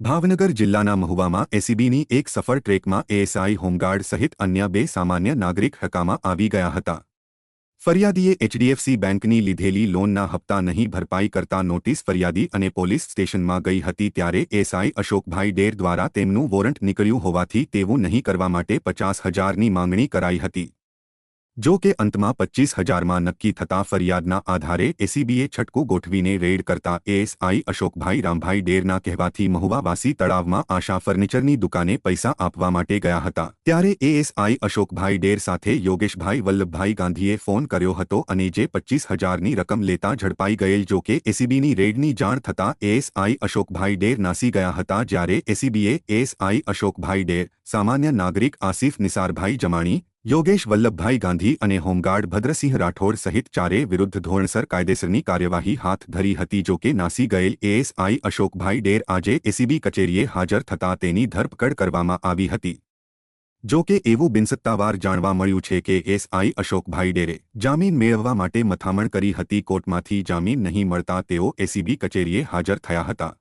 ભાવનગર જિલ્લાના મહુવામાં એસીબીની એક સફળ ટ્રેકમાં એએસઆઈ હોમગાર્ડ સહિત અન્ય બે સામાન્ય નાગરિક હકામાં આવી ગયા હતા। ફરિયાદીએ એચડીએફસી બેંકની લીધેલી લોનના હપ્તા નહીં ભરપાઈ કરતા નોટિસ ફરિયાદી અને પોલીસ સ્ટેશનમાં ગઈ હતી ત્યારે એએસઆઈ અશોકભાઈ ડેર દ્વારા તેમનું વોરંટ નીકળ્યું હોવાથી તેવું નહીં કરવા માટે 50,000ની માંગણી કરાઈ હતી। જો કે અંતમાં 25,000માં નક્કી થતા ફરિયાદના આધારે એસીબીએ છટકું ગોઠવીને રેડ કરતા એએસઆઈ અશોકભાઈ રામભાઈ ડેરના કહેવાથી મહુવાવાસી તળાવમાં આશા ફર્નિચરની દુકાને પૈસા આપવા માટે ગયા હતા। ત્યારે એએસઆઈ અશોકભાઈ ડેર સાથે યોગેશભાઈ વલ્લભભાઈ ગાંધીએ ફોન કર્યો હતો અને જે 25,000ની રકમ લેતા ઝડપાઈ ગયેલ। જો કે એસીબીની રેડની જાણ થતાં એએસઆઈ અશોકભાઈ ડેર નાસી ગયા હતા। જ્યારે એસીબીએ એએસઆઈ અશોકભાઈ ડેર, સામાન્ય નાગરિક આસિફ નિસારભાઈ જમાણી, યોગેશ વલ્લભભાઈ ગાંધી અને હોમગાર્ડ ભદ્રસિંહ રાઠોડ સહિત ચારે વિરુદ્ધ ધોરણસર કાયદેસરની કાર્યવાહી હાથ ધરી હતી। જો કે નાસી ગયેલ એએસઆઈ અશોકભાઈ ડેર આજે એસીબી કચેરીએ હાજર થતાં તેની ધરપકડ કરવામાં આવી હતી। જો કે એવું બિનસત્તાવાર જાણવા મળ્યું છે કે એએસઆઈ અશોકભાઈ ડેરે જામીન મેળવવા માટે મથામણ કરી હતી। કોર્ટમાંથી જામીન નહીં મળતા તેઓ એસીબી કચેરીએ હાજર થયા હતા।